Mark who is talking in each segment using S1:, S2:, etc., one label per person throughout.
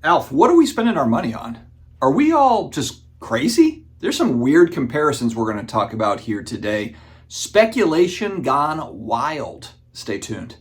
S1: Alf, what are we spending our money on? Are we all just crazy? There's some weird comparisons we're going to talk about here today. Speculation gone wild. Stay tuned.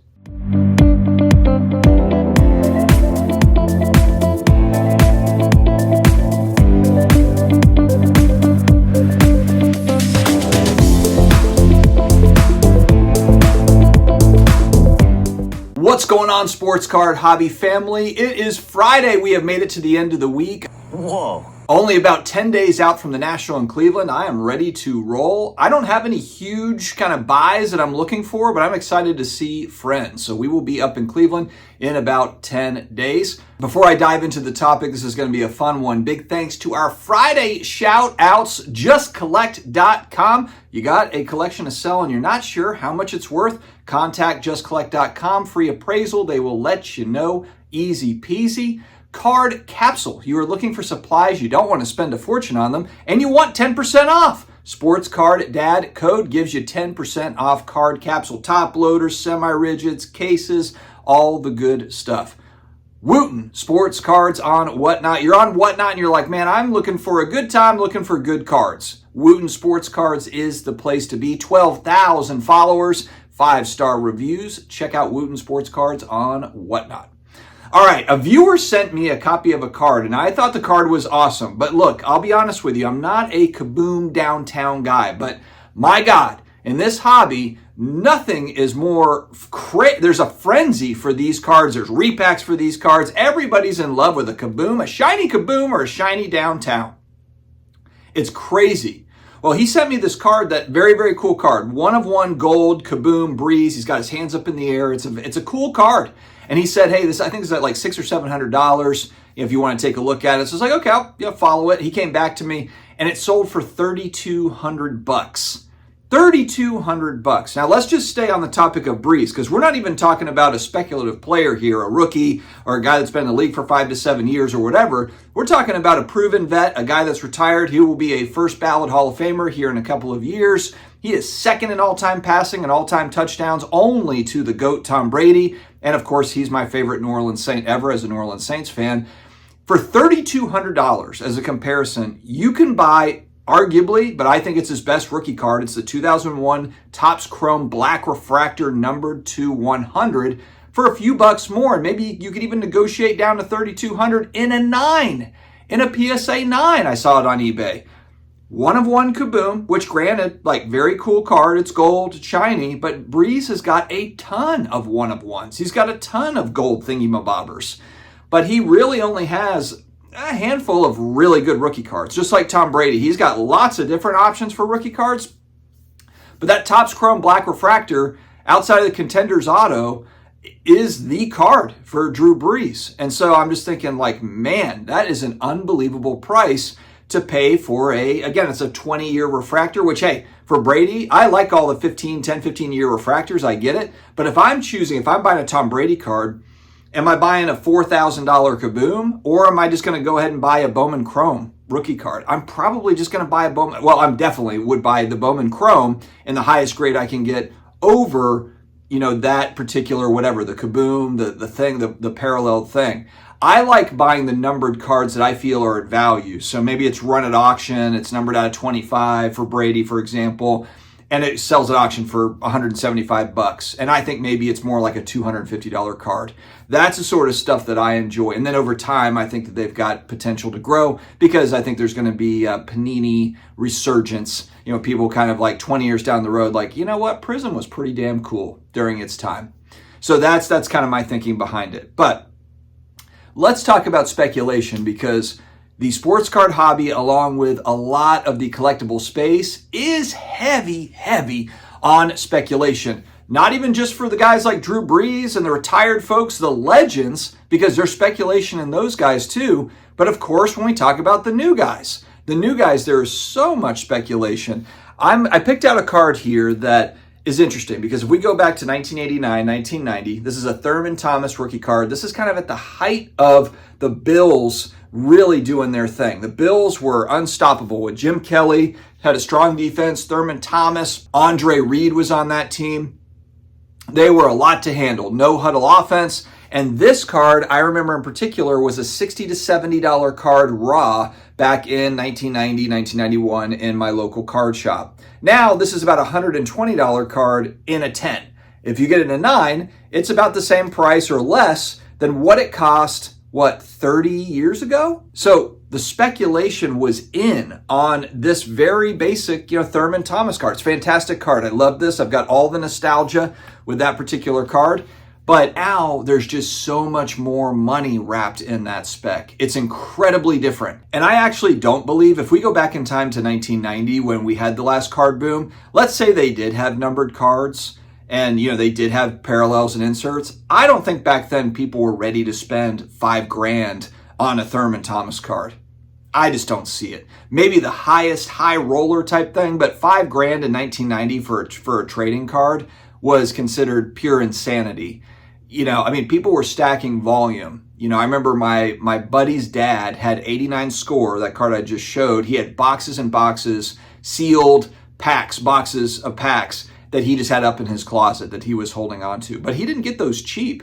S1: What's going on, sports card hobby family? It is Friday. We have made it to the end of the week.
S2: Whoa.
S1: Only about 10 days out from the National in Cleveland. I am ready to roll. I don't have any huge kind of buys that I'm looking for, but I'm excited to see friends. So we will be up in Cleveland in about 10 days. Before I dive into the topic, this is going to be a fun one. Big thanks to our Friday shout-outs, justcollect.com. You got a collection to sell and you're not sure how much it's worth? Contact justcollect.com. Free appraisal. They will let you know. Easy peasy. Card Capsule. You are looking for supplies, you don't want to spend a fortune on them, and you want 10% off. Sports Card Dad code gives you 10% off Card Capsule. Top loaders, semi-rigids, cases, all the good stuff. Wooten Sports Cards on Whatnot. You're on Whatnot and you're like, man, I'm looking for a good time, looking for good cards. Wooten Sports Cards is the place to be. 12,000 followers, 5-star reviews. Check out Wooten Sports Cards on Whatnot. All right, a viewer sent me a copy of a card, and I thought the card was awesome. But look, I'll be honest with you, I'm not a Kaboom downtown guy. But my God, in this hobby, nothing is more there's a frenzy for these cards. There's repacks for these cards. Everybody's in love with a Kaboom, a shiny Kaboom or a shiny downtown. It's crazy. Well, he sent me this card, that very, very cool card. 1/1 gold Kaboom Breeze. He's got his hands up in the air. It's a cool card. And he said, hey, I think it's at like $600 or $700 if you want to take a look at it. So I was like, okay, I'll follow it. He came back to me and it sold for $3,200. $3,200. Now let's just stay on the topic of Breeze, because we're not even talking about a speculative player here, a rookie or a guy that's been in the league for 5 to 7 years or whatever. We're talking about a proven vet, a guy that's retired. He will be a first ballot Hall of Famer here in a couple of years. He is second in all-time passing and all-time touchdowns, only to the GOAT Tom Brady. And of course, he's my favorite New Orleans Saint ever as a New Orleans Saints fan. For $3,200 as a comparison, you can buy, arguably, but I think it's his best rookie card. It's the 2001 Topps Chrome Black Refractor numbered to 100 for a few bucks more. And maybe you could even negotiate down to $3,200 in a 9, in a PSA 9. I saw it on eBay. 1/1 Kaboom, which granted, like, very cool card. It's gold, it's shiny, but Breeze has got a ton of 1/1s. He's got a ton of gold thingy-mabobbers. But he really only has a handful of really good rookie cards. Just like Tom Brady, he's got lots of different options for rookie cards. But that Topps Chrome Black Refractor, outside of the Contenders Auto, is the card for Drew Brees. And so I'm just thinking, like, man, that is an unbelievable price to pay for again, it's a 20-year refractor, which, hey, for Brady, I like all the 15-year refractors. I get it. But if I'm buying a Tom Brady card, am I buying a $4,000 Kaboom, or am I just going to go ahead and buy a Bowman Chrome rookie card? I'm probably just going to buy a Bowman. Well, I'm definitely would buy the Bowman Chrome in the highest grade I can get over, that particular whatever, the Kaboom, the thing, the parallel thing. I like buying the numbered cards that I feel are at value. So maybe it's run at auction, it's numbered out of 25 for Brady, for example, and it sells at auction for $175. And I think maybe it's more like a $250 card. That's the sort of stuff that I enjoy. And then over time, I think that they've got potential to grow, because I think there's going to be a Panini resurgence. People kind of like 20 years down the road, like, you know what, Prism was pretty damn cool during its time. So that's kind of my thinking behind it. But let's talk about speculation, because the sports card hobby, along with a lot of the collectible space, is heavy on speculation. Not even just for the guys like Drew Brees and the retired folks, the legends, because there's speculation in those guys too. But of course, when we talk about the new guys, there is so much speculation. I picked out a card here that is interesting, because if we go back to 1989, 1990, this is a Thurman Thomas rookie card. This is kind of at the height of the Bills really doing their thing. The Bills were unstoppable with Jim Kelly, had a strong defense, Thurman Thomas, Andre Reed was on that team. They were a lot to handle. No huddle offense. And this card, I remember in particular, was a $60 to $70 card raw back in 1990, 1991 in my local card shop. Now, this is about a $120 card in a 10. If you get it in a 9, it's about the same price or less than what it cost, 30 years ago? So the speculation was in on this very basic, Thurman Thomas card. It's a fantastic card. I love this. I've got all the nostalgia with that particular card. But now there's just so much more money wrapped in that spec. It's incredibly different. And I actually don't believe, if we go back in time to 1990 when we had the last card boom, let's say they did have numbered cards and they did have parallels and inserts. I don't think back then people were ready to spend $5,000 on a Thurman Thomas card. I just don't see it. Maybe the highest high roller type thing, but $5,000 in 1990 for a trading card was considered pure insanity. People were stacking volume. I remember my buddy's dad had 89 score, that card I just showed. He had boxes and boxes, sealed boxes of packs that he just had up in his closet that he was holding on to. But he didn't get those cheap.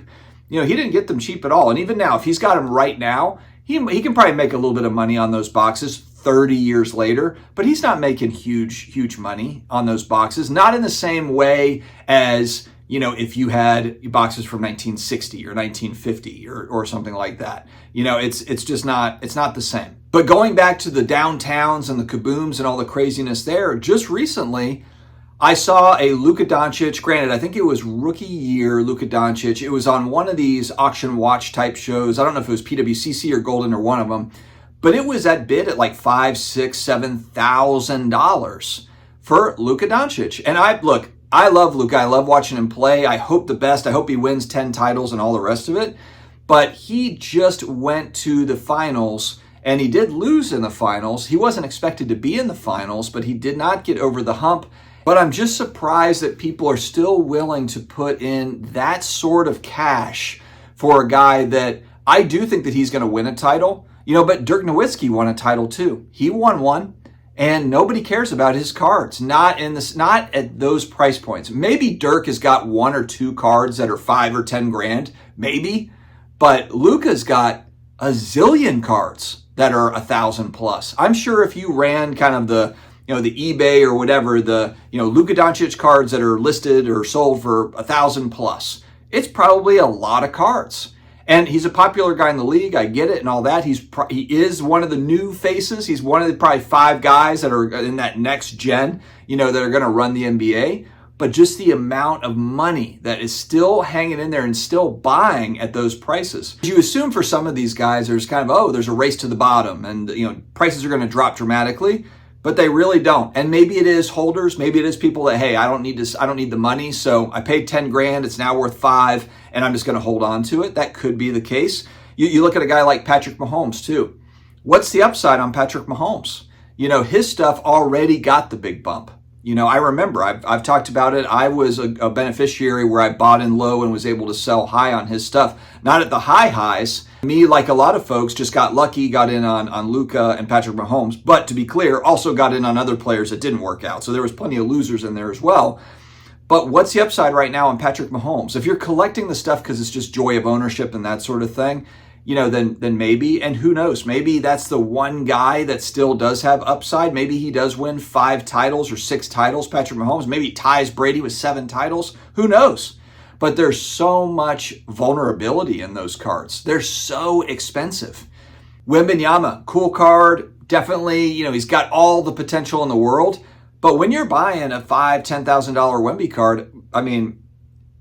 S1: He didn't get them cheap at all. And even now, if he's got them right now, he can probably make a little bit of money on those boxes 30 years later, but he's not making huge money on those boxes. Not in the same way as, if you had boxes from 1960 or 1950 or something like that. It's just not, it's not the same. But going back to the downtowns and the kabooms and all the craziness there, just recently, I saw a Luca Donic, granted, I think it was rookie year Luca Donic. It was on one of these auction watch type shows. I don't know if it was PWCC or Golden or one of them, but it was at bid at like $5,000, $6,000, $7,000 for Luca Donic. And I love Luca. I love watching him play. I hope the best. I hope he wins 10 titles and all the rest of it. But he just went to the finals and he did lose in the finals. He wasn't expected to be in the finals, but he did not get over the hump. But I'm just surprised that people are still willing to put in that sort of cash for a guy that I do think that he's going to win a title. But Dirk Nowitzki won a title too. He won one, and nobody cares about his cards. Not at those price points. Maybe Dirk has got 1 or 2 cards that are $5,000 or $10,000, maybe. But Luca's got a zillion cards that are 1,000 plus. I'm sure if you ran kind of the eBay or whatever, the Luca Doncic cards that are listed or sold for 1,000 plus, it's probably a lot of cards. And he's a popular guy in the league. I get it and all that. He is one of the new faces. He's one of the probably 5 guys that are in that next gen, that are going to run the NBA. But just the amount of money that is still hanging in there and still buying at those prices. You assume for some of these guys, there's kind of, there's a race to the bottom and, prices are going to drop dramatically. But they really don't. And maybe it is holders. Maybe it is people that, hey, I don't need the money. So I paid $10,000. It's now worth $5,000 and I'm just going to hold on to it. That could be the case. You look at a guy like Patrick Mahomes too. What's the upside on Patrick Mahomes? His stuff already got the big bump. I remember I've talked about it. I was a beneficiary where I bought in low and was able to sell high on his stuff. Not at the highs. Me, like a lot of folks, just got lucky, got in on Luca and Patrick Mahomes. But to be clear, also got in on other players that didn't work out. So there was plenty of losers in there as well. But what's the upside right now on Patrick Mahomes? If you're collecting the stuff because it's just joy of ownership and that sort of thing, then maybe, and who knows, maybe that's the one guy that still does have upside. Maybe he does win 5 titles or 6 titles, Patrick Mahomes. Maybe he ties Brady with 7 titles. Who knows? But there's so much vulnerability in those cards. They're so expensive. Wembanyama, cool card. Definitely, he's got all the potential in the world. But when you're buying a $5,000, $10,000 Wemby card,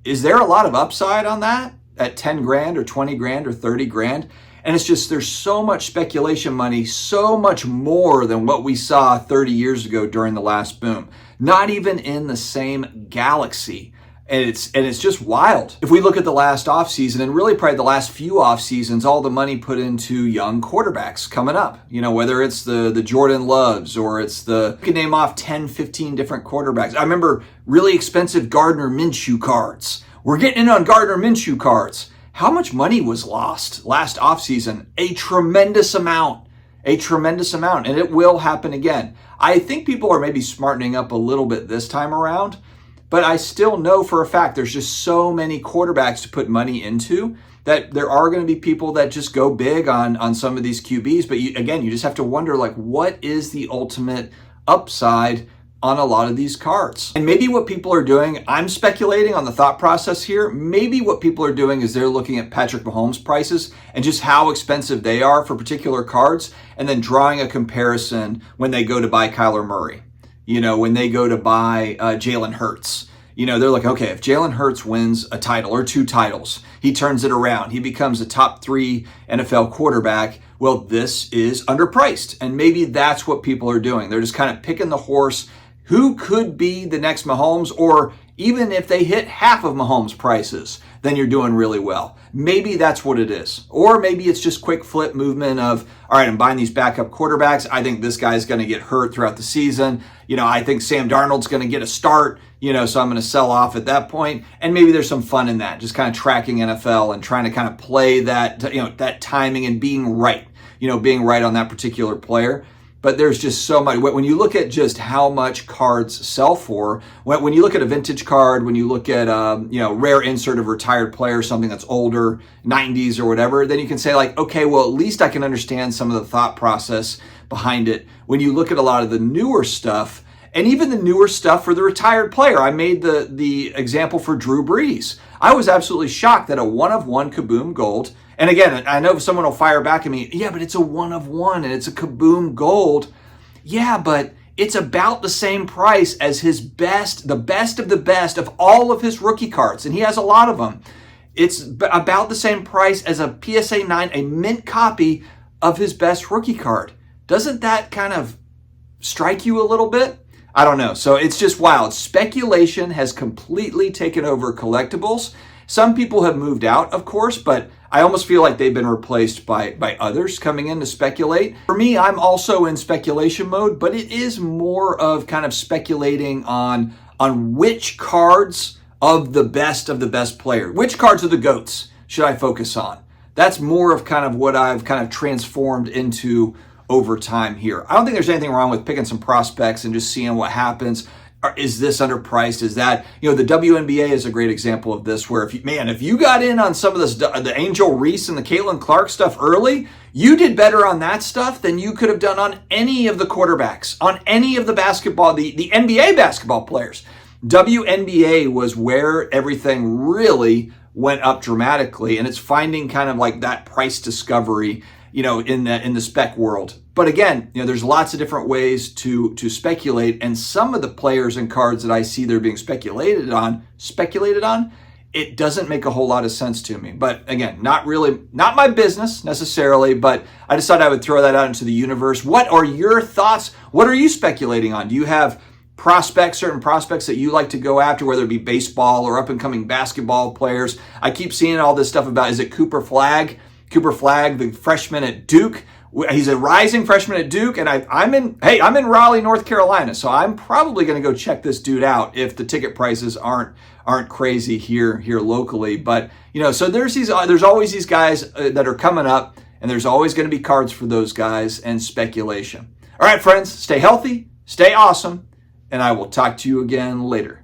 S1: is there a lot of upside on that at $10,000 or $20,000 or $30,000? And it's just, there's so much speculation money, so much more than what we saw 30 years ago during the last boom. Not even in the same galaxy. And it's just wild. If we look at the last offseason, and really probably the last few off seasons, all the money put into young quarterbacks coming up, whether it's the Jordan Loves or it's you can name off 10, 15 different quarterbacks. I remember really expensive Gardner Minshew cards. We're getting in on Gardner Minshew cards. How much money was lost last offseason? A tremendous amount. And it will happen again. I think people are maybe smartening up a little bit this time around. but I still know for a fact there's just so many quarterbacks to put money into that there are going to be people that just go big on some of these QBs. But you just have to wonder, like, what is the ultimate upside on a lot of these cards? And maybe what people are doing, I'm speculating on the thought process here, maybe what people are doing is they're looking at Patrick Mahomes prices and just how expensive they are for particular cards, and then drawing a comparison when they go to buy Kyler Murray, when they go to buy Jalen Hurts. They're like, okay, if Jalen Hurts wins a title or 2 titles, he turns it around, he becomes a top 3 NFL quarterback, well, this is underpriced. And maybe that's what people are doing. They're just kind of picking the horse. Who could be the next Mahomes? Or even if they hit half of Mahomes' prices, then you're doing really well. Maybe that's what it is. Or maybe it's just quick flip movement of, all right, I'm buying these backup quarterbacks. I think this guy's going to get hurt throughout the season. I think Sam Darnold's going to get a start, so I'm going to sell off at that point. And maybe there's some fun in that, just kind of tracking NFL and trying to kind of play that, that timing and being right on that particular player. But there's just so much. When you look at just how much cards sell for, when you look at a vintage card, when you look at rare insert of retired player, something that's older, 90s or whatever, then you can say like, okay, well, at least I can understand some of the thought process behind it. When you look at a lot of the newer stuff, and even the newer stuff for the retired player, I made the example for Drew Brees. I was absolutely shocked that a 1-of-1 Kaboom Gold, and again, I know someone will fire back at me, yeah, but it's a 1-of-1 and it's a Kaboom Gold. Yeah, but it's about the same price as his best, the best of the best of all of his rookie cards, and he has a lot of them. It's about the same price as a PSA 9, a mint copy of his best rookie card. Doesn't that kind of strike you a little bit? I don't know. So it's just wild. Speculation has completely taken over collectibles. Some people have moved out, of course, but I almost feel like they've been replaced by others coming in to speculate. For me, I'm also in speculation mode, but it is more of kind of speculating on which cards of the best player, which cards of the GOATs should I focus on? That's more of kind of what I've kind of transformed into over time here. I don't think there's anything wrong with picking some prospects and just seeing what happens. Is this underpriced? Is that, the WNBA is a great example of this, where if you got in on some of this, the Angel Reese and the Caitlin Clark stuff early, you did better on that stuff than you could have done on any of the quarterbacks, on any of the basketball, the NBA basketball players. WNBA was where everything really went up dramatically, and it's finding kind of like that price discovery, in the spec world. But again, there's lots of different ways to speculate, and some of the players and cards that I see they're being speculated on, it doesn't make a whole lot of sense to me. But again, not my business necessarily, but I decided I would throw that out into the universe. What are your thoughts? What are you speculating on? Do you have certain prospects that you like to go after, whether it be baseball or up and coming basketball players? I keep seeing all this stuff about, is it Cooper Flagg, the freshman at Duke? He's a rising freshman at Duke, and I'm in Raleigh, North Carolina, so I'm probably going to go check this dude out if the ticket prices aren't crazy here locally. But so there's always these guys that are coming up, and there's always going to be cards for those guys and speculation. All right, friends, stay healthy, stay awesome, and I will talk to you again later.